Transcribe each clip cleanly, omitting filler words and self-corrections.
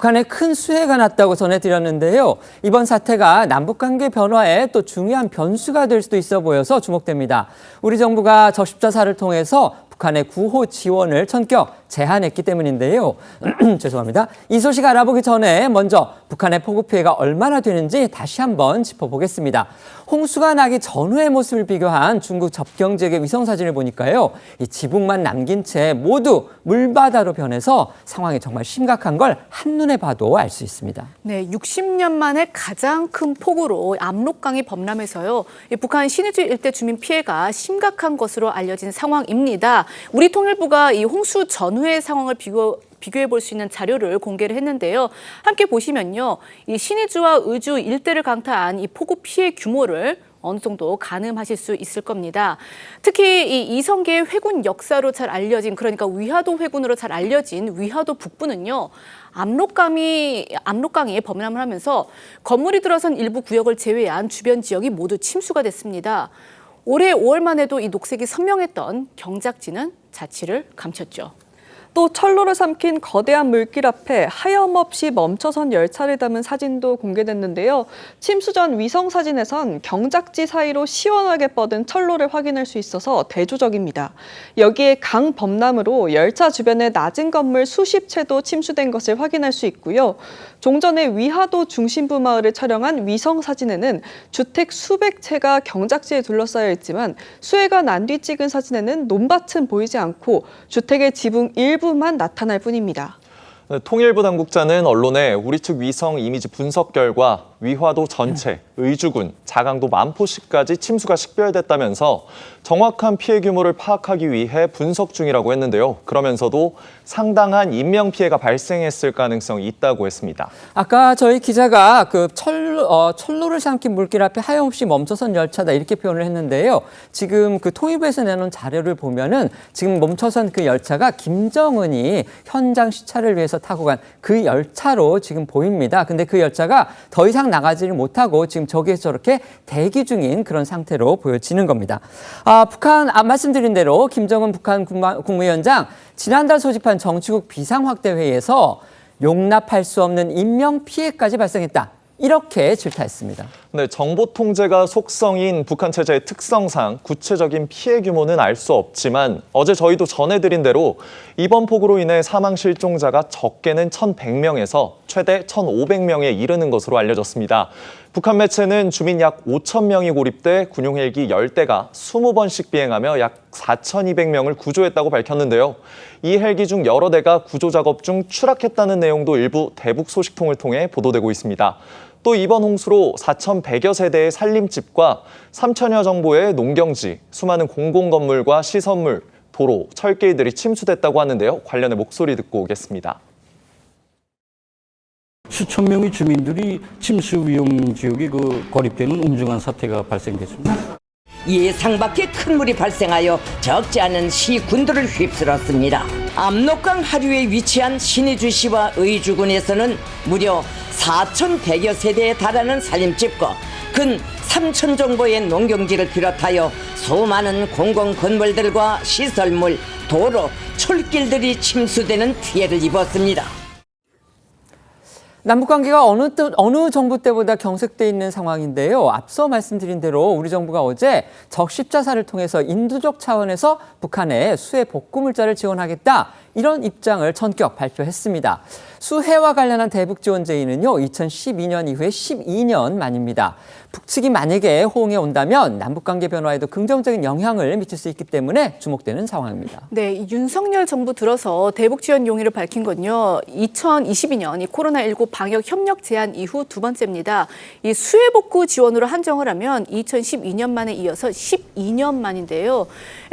북한에 큰 수해가 났다고 전해드렸는데요. 이번 사태가 남북관계 변화에 또 중요한 변수가 될 수도 있어 보여서 주목됩니다. 우리 정부가 적십자사를 통해서 북한의 구호 지원을 전격 제한했기 때문인데요. 죄송합니다. 이 소식 알아보기 전에 먼저 북한의 폭우 피해가 얼마나 되는지 다시 한번 짚어보겠습니다. 홍수가 나기 전후의 모습을 비교한 중국 접경 지역의 위성사진을 보니까요. 이 지붕만 남긴 채 모두 물바다로 변해서 상황이 정말 심각한 걸 한눈에 봐도 알 수 있습니다. 네, 60년 만에 가장 큰 폭우로 압록강이 범람해서요. 북한 신의주 일대 주민 피해가 심각한 것으로 알려진 상황입니다. 우리 통일부가 이 홍수 전후의 상황을 비교해 볼 수 있는 자료를 공개를 했는데요. 함께 보시면요. 이 신의주와 의주 일대를 강타한 이 폭우 피해 규모를 어느 정도 가늠하실 수 있을 겁니다. 특히 이 이성계의 회군 역사로 잘 알려진, 그러니까 위화도 회군으로 잘 알려진 위화도 북부는요. 압록강이 범람을 하면서 건물이 들어선 일부 구역을 제외한 주변 지역이 모두 침수가 됐습니다. 올해 5월만 해도 이 녹색이 선명했던 경작지는 자취를 감췄죠. 또 철로를 삼킨 거대한 물길 앞에 하염없이 멈춰선 열차를 담은 사진도 공개됐는데요. 침수 전 위성 사진에선 경작지 사이로 시원하게 뻗은 철로를 확인할 수 있어서 대조적입니다. 여기에 강 범람으로 열차 주변의 낮은 건물 수십 채도 침수된 것을 확인할 수 있고요. 종전에 위화도 중심부 마을을 촬영한 위성 사진에는 주택 수백 채가 경작지에 둘러싸여 있지만 수해가 난 뒤 찍은 사진에는 논밭은 보이지 않고 주택의 지붕 일부만 나타날 뿐입니다. 통일부 당국자는 언론에 우리 측 위성 이미지 분석 결과 위화도 전체, 의주군, 자강도 만포시까지 침수가 식별됐다면서 정확한 피해 규모를 파악하기 위해 분석 중이라고 했는데요. 그러면서도 상당한 인명 피해가 발생했을 가능성이 있다고 했습니다. 아까 저희 기자가 그 철로를 삼킨 물길 앞에 하염없이 멈춰선 열차다 이렇게 표현을 했는데요. 지금 그 통일부에서 내놓은 자료를 보면은 지금 멈춰선 그 열차가 김정은이 현장 시찰을 위해서 타고 간 그 열차로 지금 보입니다. 근데 그 열차가 더 이상 나가지를 못하고 지금 저기에서 저렇게 대기 중인 그런 상태로 보여지는 겁니다. 북한 말씀드린 대로 김정은 북한 국무위원장 지난달 소집한 정치국 비상확대회의에서 용납할 수 없는 인명 피해까지 발생했다. 이렇게 질타했습니다. 네, 정보 통제가 속성인 북한 체제의 특성상 구체적인 피해 규모는 알 수 없지만 어제 저희도 전해드린 대로 이번 폭우로 인해 사망 실종자가 적게는 1,100명에서 최대 1,500명에 이르는 것으로 알려졌습니다. 북한 매체는 주민 약 5,000명이 고립돼 군용 헬기 10대가 20번씩 비행하며 약 4,200명을 구조했다고 밝혔는데요. 이 헬기 중 여러 대가 구조 작업 중 추락했다는 내용도 일부 대북 소식통을 통해 보도되고 있습니다. 또 이번 홍수로 4,100여 세대의 살림집과 3,000여 정도의 농경지, 수많은 공공건물과 시설물, 도로, 철길들이 침수됐다고 하는데요. 관련해 목소리 듣고 오겠습니다. 수천 명의 주민들이 침수 위험 지역에 고립되는 엄중한 사태가 발생됐습니다. 예상 밖의 큰 물이 발생하여 적지 않은 시군도를 휩쓸었습니다. 압록강 하류에 위치한 신의주시와 의주군에서는 무려 4,100여 세대에 달하는 살림집과 근 3,000 정도의 농경지를 비롯하여 수많은 공공건물들과 시설물, 도로, 철길들이 침수되는 피해를 입었습니다. 남북관계가 어느 정부 때보다 경색돼 있는 상황인데요. 앞서 말씀드린 대로 우리 정부가 어제 적십자사를 통해서 인도적 차원에서 북한에 수해 복구 물자를 지원하겠다. 이런 입장을 전격 발표했습니다. 수해와 관련한 대북 지원 제의는요, 2012년 이후에 12년 만입니다. 북측이 만약에 호응해 온다면 남북관계 변화에도 긍정적인 영향을 미칠 수 있기 때문에 주목되는 상황입니다. 네, 윤석열 정부 들어서 대북 지원 용의를 밝힌 건요, 2022년 이 코로나19 방역 협력 제한 이후 두 번째입니다. 이 수해 복구 지원으로 한정을 하면 2012년 만에 이어서 12년 만인데요.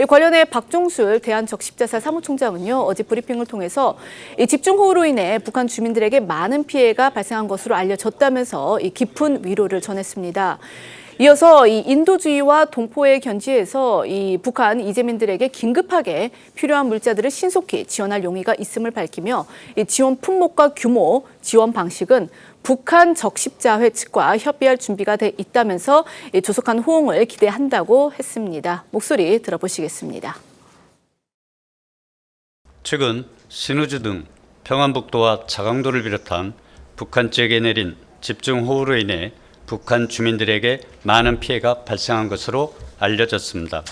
관련해 박종술 대한적십자사 사무총장은요, 어제 브리핑을 통해서 이 집중호우로 인해 북한 주민들에게 많은 피해가 발생한 것으로 알려졌다면서 이 깊은 위로를 전했습니다. 이어서 이 인도주의와 동포의 견지에서 이 북한 이재민들에게 긴급하게 필요한 물자들을 신속히 지원할 용의가 있음을 밝히며 이 지원 품목과 규모, 지원 방식은 북한 적십자회 측과 협의할 준비가 돼 있다면서 이 조속한 호응을 기대한다고 했습니다. 목소리 들어보시겠습니다. 최근 신의주 등 평안북도와 자강도를 비롯한 북한 지역에 내린 집중호우로 인해 북한 주민들에게 많은 피해가 발생한 것으로 알려졌습니다.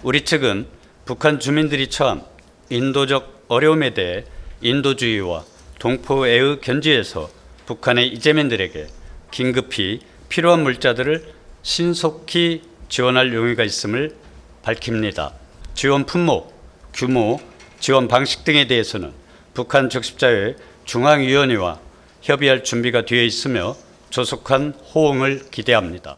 우리 측은 북한 주민들이 처한 인도적 어려움에 대해 인도주의와 동포애의 견지에서 북한의 이재민들에게 긴급히 필요한 물자들을 신속히 지원할 용의가 있음을 밝힙니다. 지원 품목, 규모, 지원 방식 등에 대해서는 북한 적십자회 중앙위원회와 협의할 준비가 되어 있으며 조속한 호응을 기대합니다.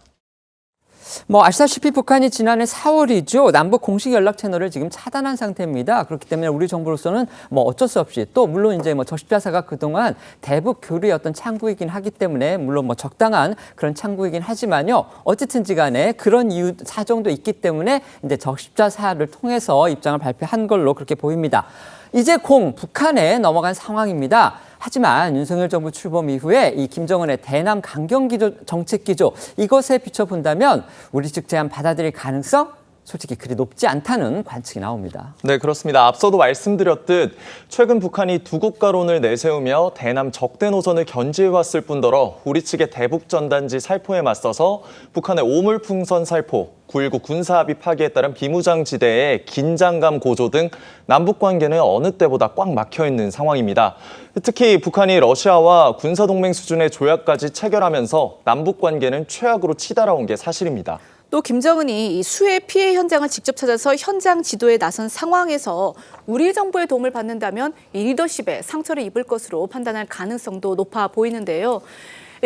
아시다시피 북한이 지난해 4월이죠. 남북 공식 연락 채널을 지금 차단한 상태입니다. 그렇기 때문에 우리 정부로서는 어쩔 수 없이 또 물론 이제 적십자사가 그동안 대북 교류의 어떤 창구이긴 하기 때문에 물론 적당한 그런 창구이긴 하지만요. 어쨌든지 간에 그런 이유 사정도 있기 때문에 이제 적십자사를 통해서 입장을 발표한 걸로 그렇게 보입니다. 이제 북한에 넘어간 상황입니다. 하지만 윤석열 정부 출범 이후에 이 김정은의 대남 강경기조 정책 기조 이것에 비춰본다면 우리 측 제안 받아들일 가능성 솔직히 그리 높지 않다는 관측이 나옵니다. 네, 그렇습니다. 앞서도 말씀드렸듯 최근 북한이 두 국가론을 내세우며 대남 적대 노선을 견지해왔을 뿐더러 우리 측의 대북 전단지 살포에 맞서서 북한의 오물풍선 살포, 9.19 군사합의 파기에 따른 비무장지대의 긴장감 고조 등 남북 관계는 어느 때보다 꽉 막혀 있는 상황입니다. 특히 북한이 러시아와 군사동맹 수준의 조약까지 체결하면서 남북 관계는 최악으로 치달아온 게 사실입니다. 또 김정은이 이 수해 피해 현장을 직접 찾아서 현장 지도에 나선 상황에서 우리 정부의 도움을 받는다면 이 리더십에 상처를 입을 것으로 판단할 가능성도 높아 보이는데요.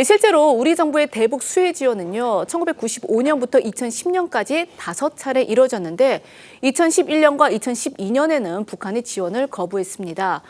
실제로 우리 정부의 대북 수해 지원은요, 1995년부터 2010년까지 5차례 이뤄졌는데 2011년과 2012년에는 북한이 지원을 거부했습니다.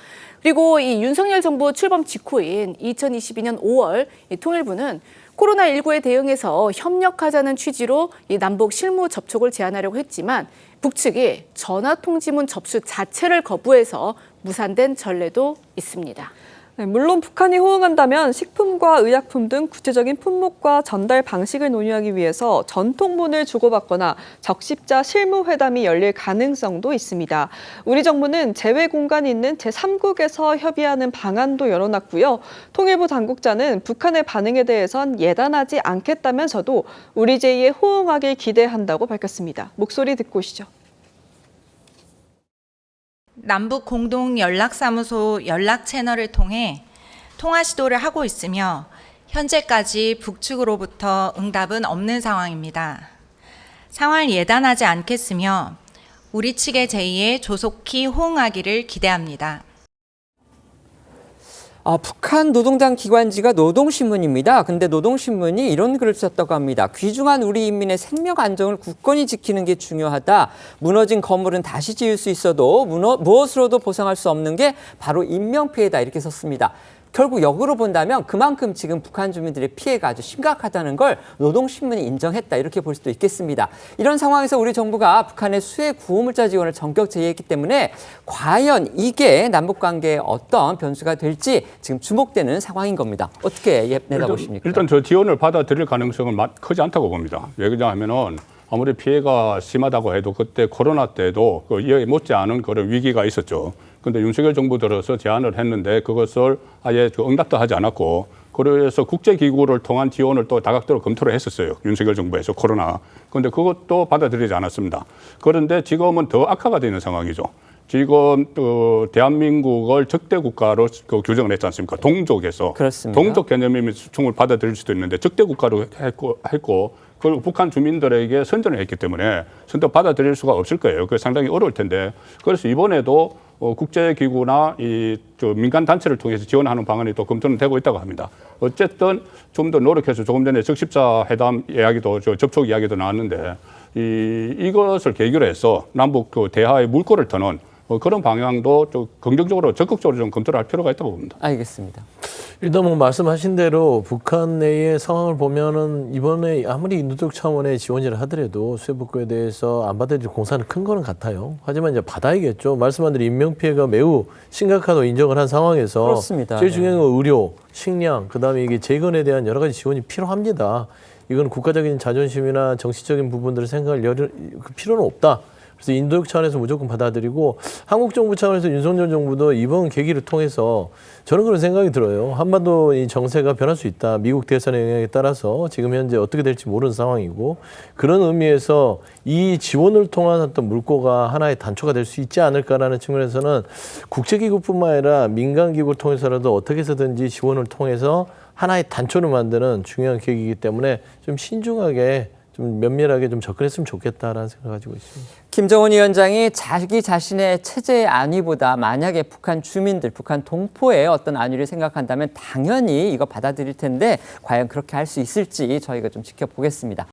그리고 이 윤석열 정부 출범 직후인 2022년 5월 이 통일부는 코로나19에 대응해서 협력하자는 취지로 이 남북 실무 접촉을 제안하려고 했지만 북측이 전화통지문 접수 자체를 거부해서 무산된 전례도 있습니다. 네, 물론 북한이 호응한다면 식품과 의약품 등 구체적인 품목과 전달 방식을 논의하기 위해서 전통문을 주고받거나 적십자 실무회담이 열릴 가능성도 있습니다. 우리 정부는 제외 공간이 있는 제3국에서 협의하는 방안도 열어놨고요. 통일부 당국자는 북한의 반응에 대해선 예단하지 않겠다면서도 우리 제의에 호응하길 기대한다고 밝혔습니다. 목소리 듣고 오시죠. 남북 공동 연락사무소 연락 채널을 통해 통화 시도를 하고 있으며 현재까지 북측으로부터 응답은 없는 상황입니다. 상황을 예단하지 않겠으며 우리 측의 제의에 조속히 호응하기를 기대합니다. 북한 노동당 기관지가 노동신문입니다. 근데 노동신문이 이런 글을 썼다고 합니다. 귀중한 우리 인민의 생명 안정을 굳건히 지키는 게 중요하다. 무너진 건물은 다시 지을 수 있어도 무엇으로도 보상할 수 없는 게 바로 인명피해다. 이렇게 썼습니다. 결국 역으로 본다면 그만큼 지금 북한 주민들의 피해가 아주 심각하다는 걸 노동신문이 인정했다. 이렇게 볼 수도 있겠습니다. 이런 상황에서 우리 정부가 북한의 수해 구호물자 지원을 전격 제의했기 때문에 과연 이게 남북관계에 어떤 변수가 될지 지금 주목되는 상황인 겁니다. 어떻게 내다보십니까? 일단 저 지원을 받아들일 가능성은 크지 않다고 봅니다. 왜 그러냐면은 아무리 피해가 심하다고 해도 그때 코로나 때도 이에 못지않은 그런 위기가 있었죠. 근데 윤석열 정부 들어서 제안을 했는데 그것을 아예 응답도 하지 않았고 그래서 국제기구를 통한 지원을 또 다각도로 검토를 했었어요. 윤석열 정부에서 코로나. 그런데 그것도 받아들이지 않았습니다. 그런데 지금은 더 악화가 되는 상황이죠. 지금 대한민국을 적대 국가로 규정을 했지 않습니까? 동족에서. 그렇습니다. 동족 개념이면 수총을 받아들일 수도 있는데 적대 국가로 했고 그리고 북한 주민들에게 선전을 했기 때문에 선뜻 받아들일 수가 없을 거예요. 그게 상당히 어려울 텐데 그래서 이번에도 국제기구나 민간 단체를 통해서 지원하는 방안이 또 검토는 되고 있다고 합니다. 어쨌든 좀 더 노력해서 조금 전에 적십자 회담 이야기도 접촉 이야기도 나왔는데 이것을 계기로 해서 남북 대화의 물꼬를 터는 그런 방향도 좀 긍정적으로 적극적으로 좀 검토를 할 필요가 있다고 봅니다. 알겠습니다. 일단 말씀하신 대로 북한 내의 상황을 보면은 이번에 아무리 인도적 차원의 지원이라 하더라도 수해복구에 대해서 안 받아들일 공사는 큰 거는 같아요. 하지만 이제 받아야겠죠. 말씀한 대로 인명피해가 매우 심각하다고 인정을 한 상황에서 그렇습니다. 제일 중요한 건 의료, 식량, 그다음에 이게 재건에 대한 여러 가지 지원이 필요합니다. 이건 국가적인 자존심이나 정치적인 부분들을 생각할 필요는 없다. 그래서 인도적 차원에서 무조건 받아들이고 한국 정부 차원에서 윤석열 정부도 이번 계기를 통해서 저는 그런 생각이 들어요. 한반도 이 정세가 변할 수 있다. 미국 대선의 영향에 따라서 지금 현재 어떻게 될지 모르는 상황이고 그런 의미에서 이 지원을 통한 어떤 물꼬가 하나의 단초가 될 수 있지 않을까라는 측면에서는 국제기구뿐만 아니라 민간기구를 통해서라도 어떻게 해서든지 지원을 통해서 하나의 단초를 만드는 중요한 계기이기 때문에 좀 신중하게 좀 면밀하게 좀 접근했으면 좋겠다라는 생각을 가지고 있습니다. 김정은 위원장이 자기 자신의 체제의 안위보다 만약에 북한 주민들, 북한 동포의 어떤 안위를 생각한다면 당연히 이거 받아들일 텐데 과연 그렇게 할 수 있을지 저희가 좀 지켜보겠습니다.